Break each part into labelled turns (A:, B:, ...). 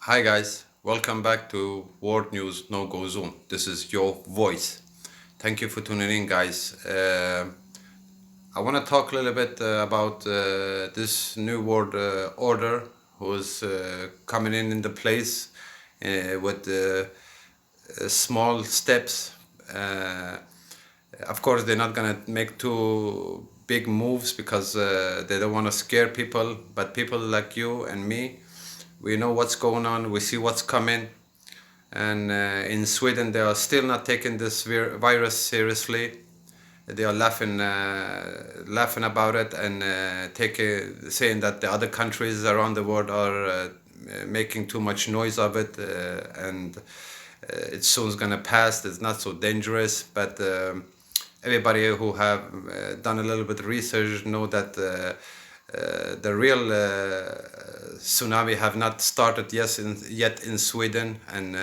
A: Hi guys, welcome back to World News No Go Zone. This is your voice. Thank you for tuning in, guys. I want to talk a little bit about this new world order who's coming in the place with small steps. Uh, of course, they're not gonna make too big moves because they don't want to scare people. But people like you and me, we know what's going on. We see what's coming, and in Sweden, they are still not taking this virus seriously. They are laughing about it and saying that the other countries around the world are making too much noise of it, and it's soon gonna pass. It's not so dangerous, but everybody who have done a little bit of research know that the real tsunami have not started yet in Sweden, and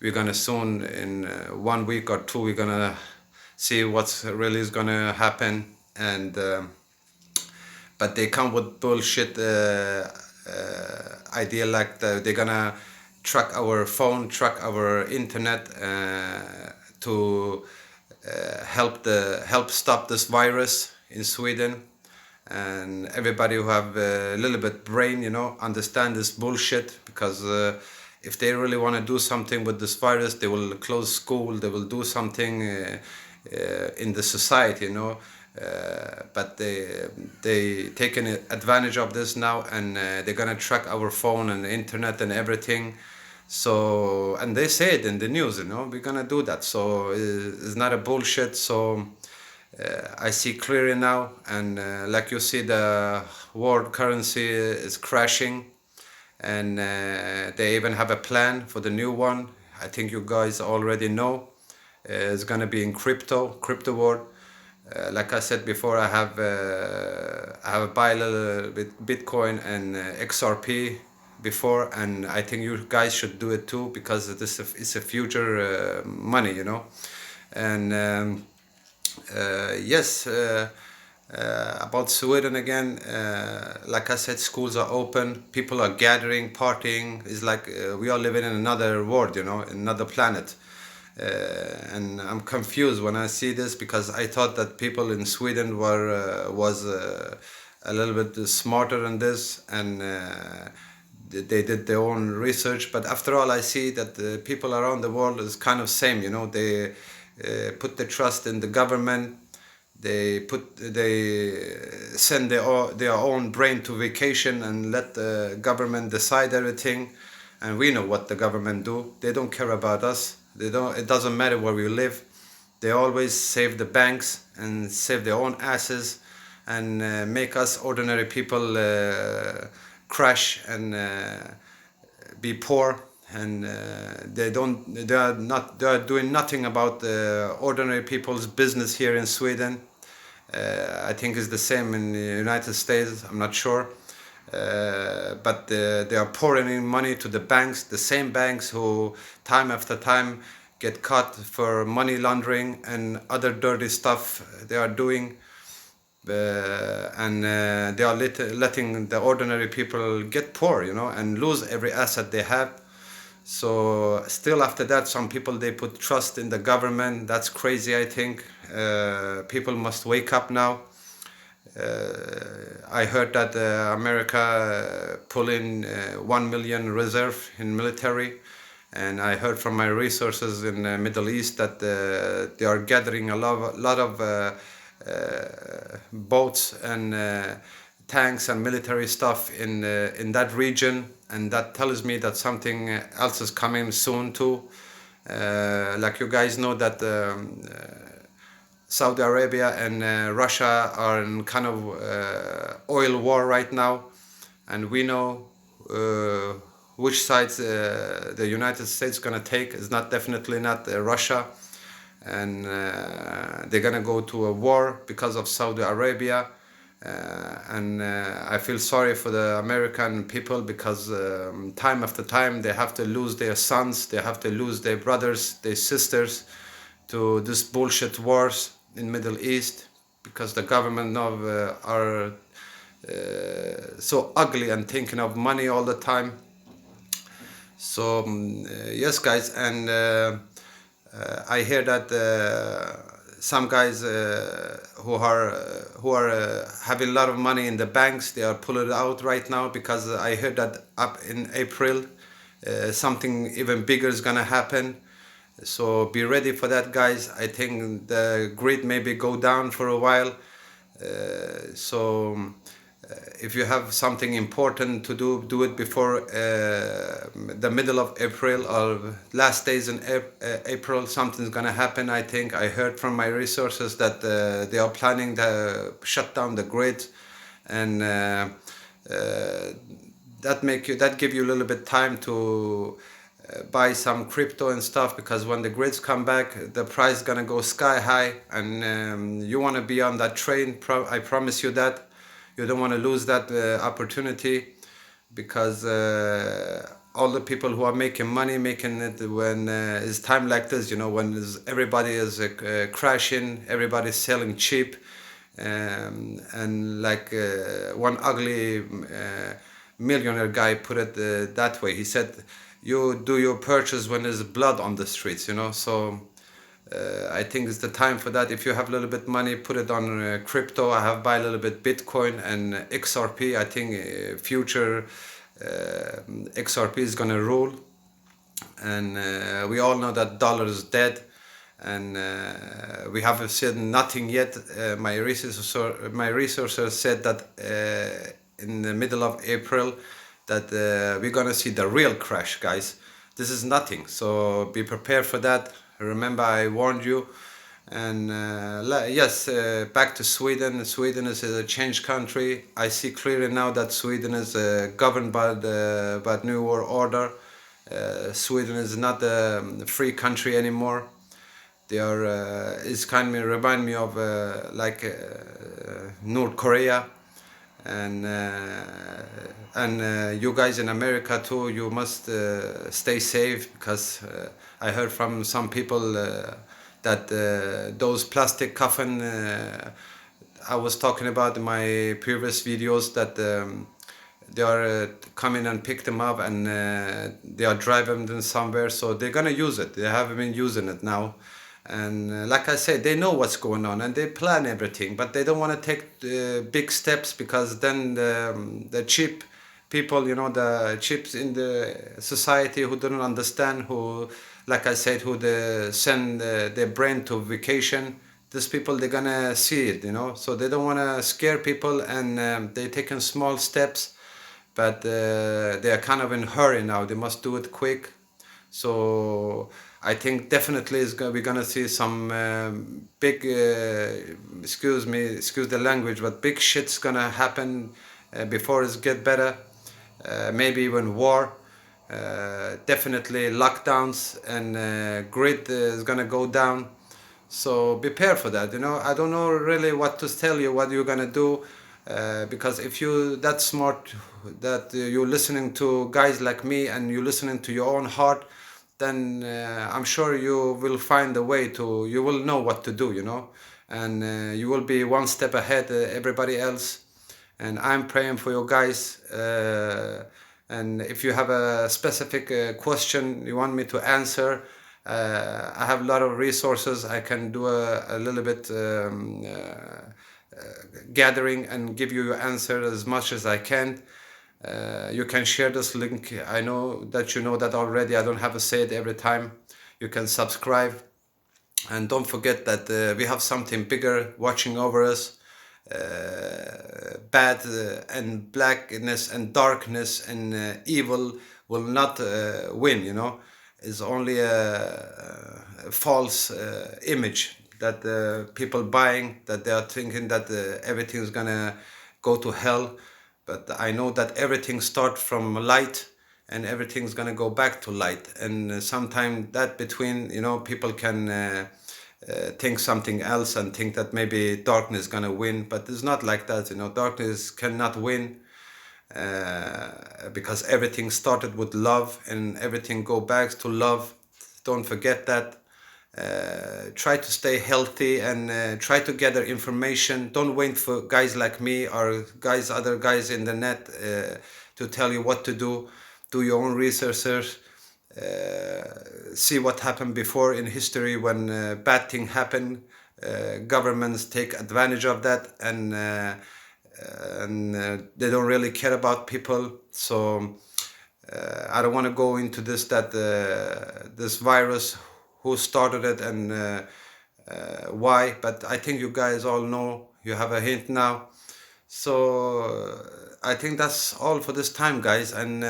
A: we're gonna soon in 1 week or two we're gonna see what's really is gonna happen. And but they come with bullshit idea like they're gonna track our phone, track our internet to help stop this virus in Sweden. And everybody who have a little bit brain, understand this bullshit, because if they really want to do something with this virus, they will close school, they will do something in the society, but they taking advantage of this now, and they're gonna track our phone and internet and everything. So, and they say it in the news, we're gonna do that. So it's not a bullshit. So I see clearly now, and like you see, the world currency is crashing, and they even have a plan for the new one. I think you guys already know. It's gonna be in crypto world. Like I said before, I have buy a little bit Bitcoin and XRP before, and I think you guys should do it too, because it's a future money, and yes. About Sweden again, like I said, schools are open, people are gathering, partying. It's like we are living in another world, another planet. And I'm confused when I see this, because I thought that people in Sweden was a little bit smarter than this, and they did their own research. But after all, I see that the people around the world is kind of same. They put their trust in the government. They send their own brain to vacation and let the government decide everything. And we know what the government do. They don't care about us. They don't. It doesn't matter where we live. They always save the banks and save their own asses, and make us ordinary people crash and be poor. And they are doing nothing about ordinary people's business here in Sweden. I think it's the same in the United States. I'm not sure. But they are pouring in money to the banks, the same banks who time after time get caught for money laundering and other dirty stuff they are doing. And they are letting the ordinary people get poor, and lose every asset they have. So still after that, some people, they put trust in the government. That's crazy, I think. People must wake up now. I heard that America pull in 1 million reserve in military, and I heard from my resources in the Middle East that they are gathering a lot of boats and tanks and military stuff in that region, and that tells me that something else is coming soon too. Like you guys know that Saudi Arabia and Russia are in kind of oil war right now, and we know uh, which sides the United States gonna take. It's not definitely not Russia, and they're gonna go to a war because of Saudi Arabia. And I feel sorry for the American people, because time after time they have to lose their sons, they have to lose their brothers, their sisters to this bullshit wars in Middle East, because the government now are so ugly and thinking of money all the time. So yes, guys, and I hear that some guys who are having a lot of money in the banks, they are pulling it out right now, because I heard that up in April something even bigger is gonna happen. So be ready for that, guys. I think the grid maybe go down for a while. So if you have something important to do, do it before the middle of April or last days in April. Something's gonna happen. I think I heard from my resources that they are planning to shut down the grid, and that give you a little bit time to buy some crypto and stuff, because when the grids come back, the price is gonna go sky high, and you want to be on that train. I promise you that. You don't want to lose that opportunity, because all the people who are making money, making it when it's time like this, when everybody is crashing, everybody's selling cheap, and like one ugly millionaire guy put it that way. He said, "You do your purchase when there's blood on the streets." So I think it's the time for that. If you have a little bit money, put it on crypto. I have buy a little bit Bitcoin and XRP. I think future XRP is gonna rule, and we all know that dollar is dead, and we haven't seen nothing yet. My researcher said that in the middle of April that we're gonna see the real crash, guys. This is nothing, so be prepared for that. Remember, I warned you. And yes, back to Sweden. Sweden is a changed country. I see clearly now that Sweden is governed by New World Order. Sweden is not a free country anymore. They are. It's kind of remind me of like North Korea, and you guys in America too. You must stay safe, because I heard from some people that those plastic coffin I was talking about in my previous videos, that they are coming and pick them up, and they are driving them somewhere, so they're gonna use it. They haven't been using it now, and like I said, they know what's going on and they plan everything, but they don't want to take big steps, because then the cheap people, the chips in the society who don't understand, who, like I said, who they send their brain to vacation, these people, they're gonna see it. So they don't want to scare people, and they're taking small steps, but they are kind of in a hurry now. They must do it quick. So I think definitely we're gonna see some big, excuse the language, but big shit's gonna happen before it get better. Maybe even war. Definitely lockdowns, and grid is gonna go down. So prepare for that. I don't know really what to tell you, what you're gonna do, because if you that smart, that you're listening to guys like me, and you're listening to your own heart, then I'm sure you will find a way to. You will know what to do. And you will be one step ahead everybody else. And I'm praying for you guys. And if you have a specific question you want me to answer, I have a lot of resources. I can do a little bit gathering and give you your answer as much as I can. You can share this link. I know that you know that already. I don't have to say it every time. You can subscribe. And don't forget that we have something bigger watching over us. Bad and blackness and darkness and evil will not win. It's only a false image that people buying, that they are thinking that everything is gonna go to hell. But I know that everything starts from light, and everything's gonna go back to light. And sometime that between, people can think something else and think that maybe darkness is gonna win, but it's not like that. Darkness cannot win, because everything started with love, and everything go back to love. Don't forget that. Try to stay healthy, and try to gather information. Don't wait for guys like me or other guys in the net to tell you what to do. Do your own research. see what happened before in history when bad thing happen. Governments take advantage of that, and they don't really care about people. So I don't want to go into this, that this virus, who started it, and why. But I think you guys all know. You have a hint now. So I think that's all for this time, guys. And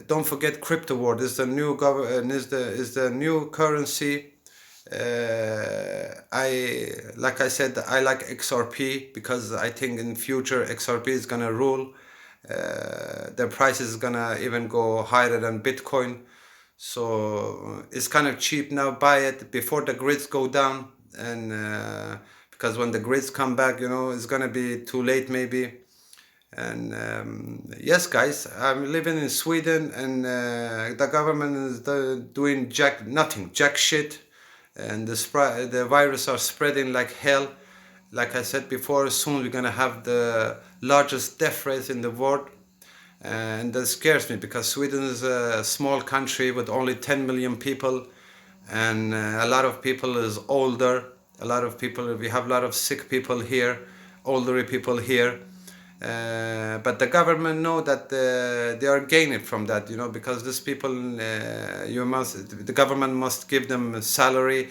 A: don't forget, crypto world is the new is the new currency. I Like I said, I like XRP because I think in future XRP is gonna rule. The price is gonna even go higher than Bitcoin. So it's kind of cheap now. Buy it before the grids go down, and because when the grids come back, it's gonna be too late maybe. And yes, guys, I'm living in Sweden, and the government is doing jack shit, and the virus are spreading like hell. Like I said before, soon we're gonna have the largest death rate in the world, and that scares me because Sweden is a small country with only 10 million people, and a lot of people is older. We have a lot of sick people here, older people here. But the government know that they are gaining from that, because these people, the government must give them salary,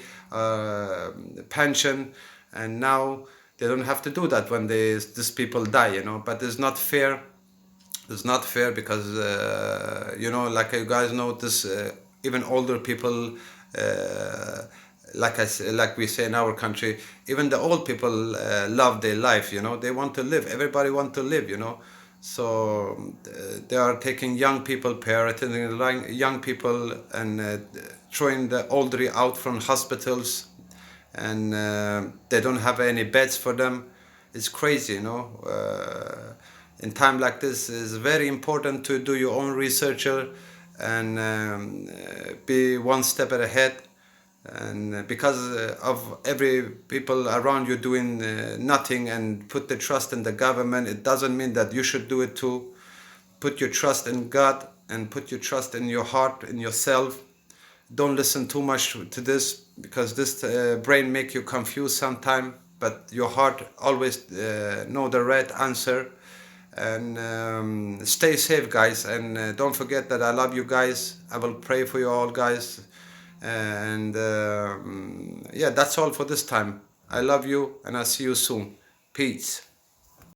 A: pension, and now they don't have to do that when these people die. But it's not fair. It's not fair because like you guys know, this even older people, like we say in our country, even the old people love their life. They want to live. Everybody want to live. So they are taking young people, prioritizing young people, and throwing the elderly out from hospitals, and they don't have any beds for them. It's crazy. In time like this, it's very important to do your own research, and be one step ahead. And because of every people around you doing nothing and put the trust in the government, it doesn't mean that you should do it too. Put your trust in God, and put your trust in your heart, in yourself. Don't listen too much to this, because this brain make you confused sometime, but your heart always know the right answer. And stay safe, guys, and don't forget that I love you guys. I will pray for you all, guys. And yeah, that's all for this time. I love you, and I'll see you soon. Peace.